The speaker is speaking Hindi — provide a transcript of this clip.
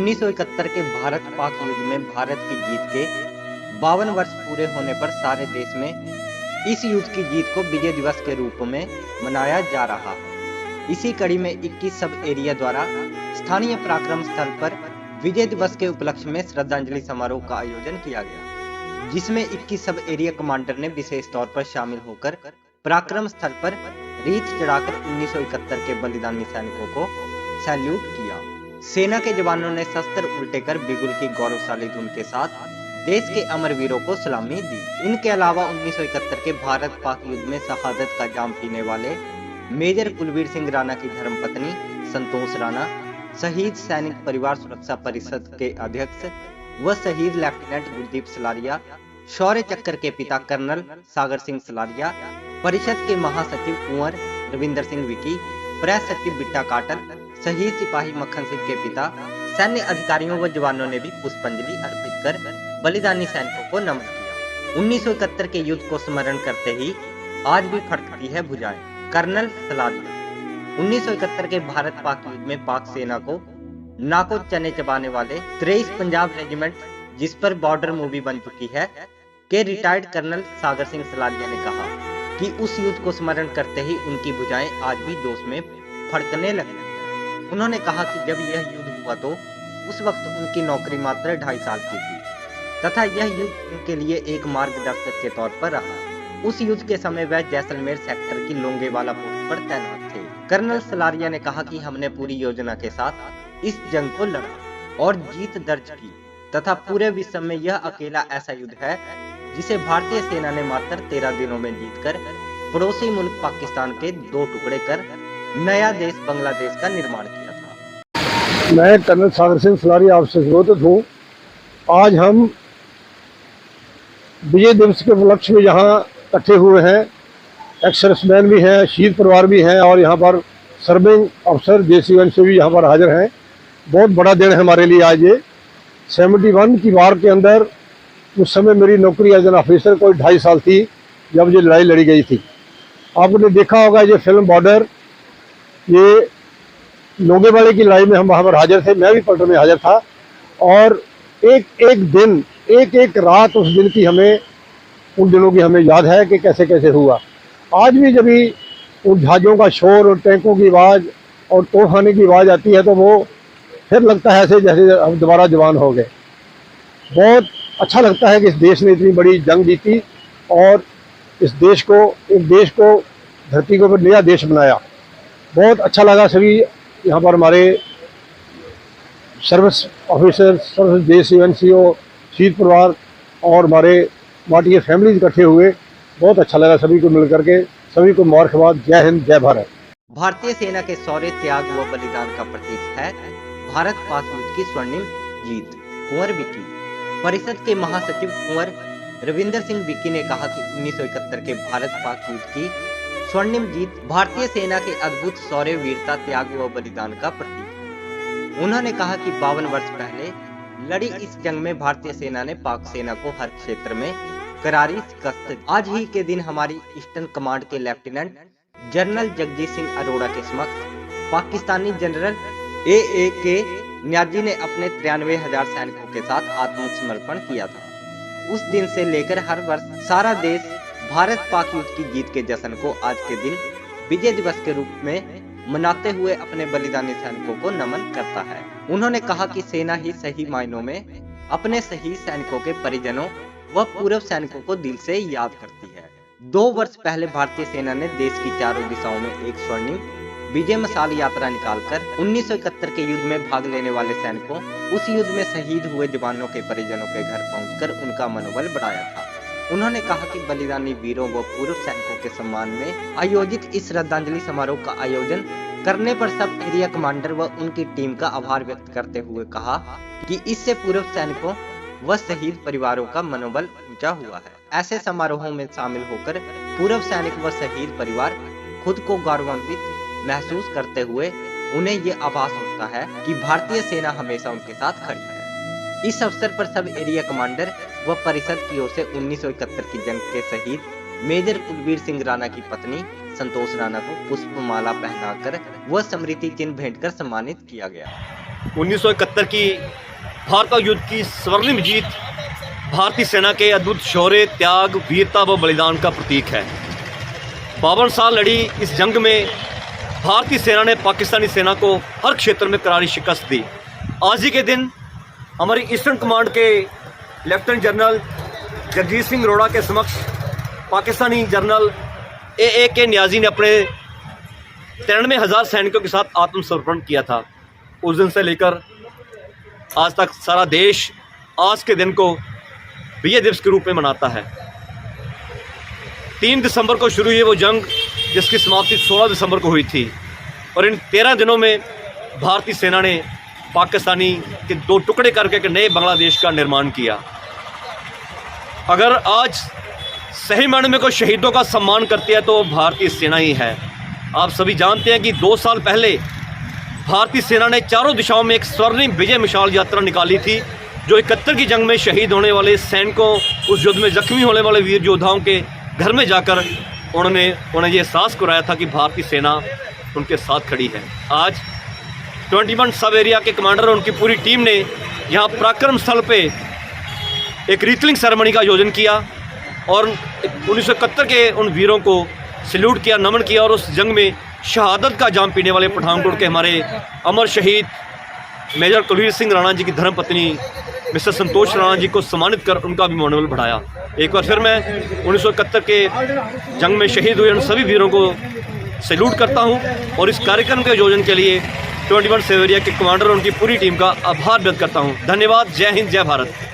1971 के भारत पाक युद्ध में भारत की जीत के 52 वर्ष पूरे होने पर सारे देश में इस युद्ध की जीत को विजय दिवस के रूप में मनाया जा रहा है। इसी कड़ी में 21 सब एरिया द्वारा स्थानीय पराक्रम स्थल पर विजय दिवस के उपलक्ष्य में श्रद्धांजलि समारोह का आयोजन किया गया, जिसमें 21 सब एरिया कमांडर ने विशेष तौर पर शामिल होकर पराक्रम स्थल पर रीत चढ़ाकर 1971 के बलिदानी सैनिकों को सैल्यूट किया। सेना के जवानों ने शस्त्र उल्टे कर बिगुल की गौरवशाली धुन के साथ देश के अमर वीरों को सलामी दी। इनके अलावा 1971 के भारत पाक युद्ध में शहादत का जाम पीने वाले मेजर कुलवीर सिंह राणा की धर्मपत्नी संतोष राणा, शहीद सैनिक परिवार सुरक्षा परिषद के अध्यक्ष व शहीद लेफ्टिनेंट गुरदीप सलारिया, शौर्य चक्र के पिता कर्नल सागर सिंह सलारिया, परिषद के महासचिव कुंवर रविंदर सिंह विकी, प्रेस सचिव बिट्टा काटल, शहीद सिपाही मक्खन सिंह के पिता, सैन्य अधिकारियों व जवानों ने भी पुष्पांजलि अर्पित कर बलिदानी सैनिकों को नमन किया। 1971 के युद्ध को स्मरण करते ही आज भी फड़कती है भुजाएं। कर्नल सलारिया 1971 के भारत पाक युद्ध में पाक सेना को नाको चने चबाने वाले 23 पंजाब रेजिमेंट, जिस पर बॉर्डर मूवी बन चुकी है, के रिटायर्ड कर्नल सागर सिंह सलारिया ने कहा कि उस युद्ध को स्मरण करते ही उनकी भुजाएं आज भी जोश में फड़कने लगी। उन्होंने कहा कि जब यह युद्ध हुआ तो उस वक्त उनकी नौकरी मात्र 2.5 साल की थी तथा यह युद्ध उनके लिए एक मार्गदर्शक के तौर पर रहा। उस युद्ध के समय वह जैसलमेर सेक्टर की लोंगेवाला पोस्ट पर तैनात थे। कर्नल सलारिया ने कहा कि हमने पूरी योजना के साथ इस जंग को लड़ा और जीत दर्ज की तथा पूरे विश्व में यह अकेला ऐसा युद्ध है जिसे भारतीय सेना ने मात्र 13 दिनों में जीतकर पड़ोसी मुल्क पाकिस्तान के 2 टुकड़े कर नया देश बांग्लादेश का निर्माण किया था। मैं कर्नल सागर सिंह सलारिया आपसे संबोधित हूँ। आज हम विजय दिवस के उपलक्ष्य में यहाँ इकट्ठे हुए हैं। एक्स सर्विसमैन भी हैं, शहीद परिवार भी हैं और यहाँ पर सर्विंग अफसर JC1 से भी यहाँ पर हाजिर हैं। बहुत बड़ा दिन है हमारे लिए आज ये। 71 की वार के अंदर उस समय मेरी नौकरी एज एन ऑफिसर कोई 2.5 साल थी जब ये लड़ाई लड़ी गई थी। आपने देखा होगा ये फिल्म बॉर्डर, ये लोंगेवाले की लड़ाई में हम वहाँ पर हाजिर थे, मैं भी पलटन में हाजिर था और एक एक दिन, एक एक रात उस दिन की हमें, उन दिनों की हमें याद है कि कैसे कैसे हुआ। आज भी जब भी उन जहाज़ों का शोर और टैंकों की आवाज़ और तोपखाने की आवाज़ आती है तो वो फिर लगता है ऐसे जैसे हम दोबारा जवान हो गए। बहुत अच्छा लगता है कि इस देश ने इतनी बड़ी जंग जीती और इस देश को, एक देश को धरती के ऊपर नया देश बनाया। बहुत अच्छा लगा। सभी यहाँ पर हमारे service officer, service JC1 CO, शहीद परिवार और हमारे माटी फैमिली इकट्ठे हुए। बहुत अच्छा लगा सभी को मिलकर के। सभी को मुबारकबाद। जय हिंद, जय भारत। भारतीय सेना के शौर्य, त्याग व बलिदान का प्रतीक है भारत पाक युद्ध की स्वर्णिम जीत। कुंवर विकी परिषद के महासचिव कुंवर रविंदर सिंह विकी ने कहा कि 1971 के भारत पाक युद्ध की स्वर्णिम जीत भारतीय सेना के अद्भुत शौर्य, वीरता, त्याग व बलिदान का प्रतीक है। उन्होंने कहा कि 52 वर्ष पहले लड़ी इस जंग में भारतीय सेना ने पाक सेना को हर क्षेत्र में करारी शिकस्त दी। आज ही के दिन हमारी ईस्टर्न कमांड के लेफ्टिनेंट जनरल जगजीत सिंह अरोड़ा के समक्ष पाकिस्तानी जनरल AAK न्याजी ने अपने 93,000 सैनिकों के साथ आत्मसमर्पण किया था। उस दिन से लेकर हर वर्ष सारा देश भारत पाक युद्ध की जीत के जश्न को आज के दिन विजय दिवस के रूप में मनाते हुए अपने बलिदानी सैनिकों को नमन करता है। उन्होंने कहा कि सेना ही सही मायनों में अपने शहीद सैनिकों के परिजनों व पूर्व सैनिकों को दिल से याद करती है। 2 वर्ष पहले भारतीय सेना ने देश की चारों दिशाओं में एक स्वर्णिम विजय मशाल यात्रा निकालकर 1971 के युद्ध में भाग लेने वाले सैनिकों, उस युद्ध में शहीद हुए जवानों के परिजनों के घर पहुंचकर उनका मनोबल बढ़ाया था। उन्होंने कहा कि बलिदानी वीरों व पूर्व सैनिकों के सम्मान में आयोजित इस श्रद्धांजलि समारोह का आयोजन करने पर सब एरिया कमांडर व उनकी टीम का आभार व्यक्त करते हुए कहा कि इससे पूर्व सैनिकों व शहीद परिवारों का मनोबल ऊंचा हुआ है। ऐसे समारोहों में शामिल होकर पूर्व सैनिक व शहीद परिवार खुद को गौरवान्वित महसूस करते हुए उन्हें ये आभास होता है कि भारतीय सेना हमेशा उनके साथ खड़ी है। इस अवसर पर सब एरिया कमांडर व परिषद की ओर से 1971 की जंग के शहीद मेजर कुलवीर सिंह राणा की पत्नी संतोष राणा को पुष्पमाला पहनाकर व स्मृति चिन्ह भेंटकर सम्मानित किया गया। 1971 की भारत युद्ध की स्वर्णिम जीत भारतीय सेना के अद्भुत शौर्य, त्याग, वीरता व बलिदान का प्रतीक है। 52 साल लड़ी इस जंग में भारतीय सेना ने पाकिस्तानी सेना को हर क्षेत्र में करारी शिकस्त दी। आज ही के दिन हमारी ईस्टर्न कमांड के लेफ्टिनेंट जनरल जगजीत सिंह अरोड़ा के समक्ष पाकिस्तानी जनरल A.A.K. नियाजी ने अपने 93,000 सैनिकों के साथ आत्मसमर्पण किया था। उस दिन से लेकर आज तक सारा देश आज के दिन को विजय दिवस के रूप में मनाता है। 3 दिसंबर को शुरू हुई वो जंग जिसकी समाप्ति 16 दिसंबर को हुई थी और इन 13 दिनों में भारतीय सेना ने पाकिस्तानी के 2 टुकड़े करके एक नए बांग्लादेश का निर्माण किया। अगर आज सही मायने में कोई शहीदों का सम्मान करती है तो भारतीय सेना ही है। आप सभी जानते हैं कि 2 साल पहले भारतीय सेना ने चारों दिशाओं में एक स्वर्णिम विजय मिसाल यात्रा निकाली थी, जो 71 की जंग में शहीद होने वाले सैनिकों, उस युद्ध में जख्मी होने वाले वीर योद्धाओं के घर में जाकर उन्हें ये एहसास कराया था कि भारतीय सेना उनके साथ खड़ी है। आज 21 सब एरिया के कमांडर और उनकी पूरी टीम ने यहाँ पराक्रम स्थल पे एक रीटलिंग सेरेमनी का आयोजन किया और 1971 के उन वीरों को सैल्यूट किया, नमन किया और उस जंग में शहादत का जाम पीने वाले पठानकोट के हमारे अमर शहीद मेजर कुलवीर सिंह राणा जी की धर्मपत्नी मिस्टर संतोष राणा जी को सम्मानित कर उनका भी मनोबल बढ़ाया। एक बार फिर मैं 1971 के जंग में शहीद हुए उन सभी वीरों को सैल्यूट करता हूं और इस कार्यक्रम के आयोजन के लिए 21 सेवेरिया के कमांडर और उनकी पूरी टीम का आभार व्यक्त करता हूं। धन्यवाद। जय हिंद, जय भारत।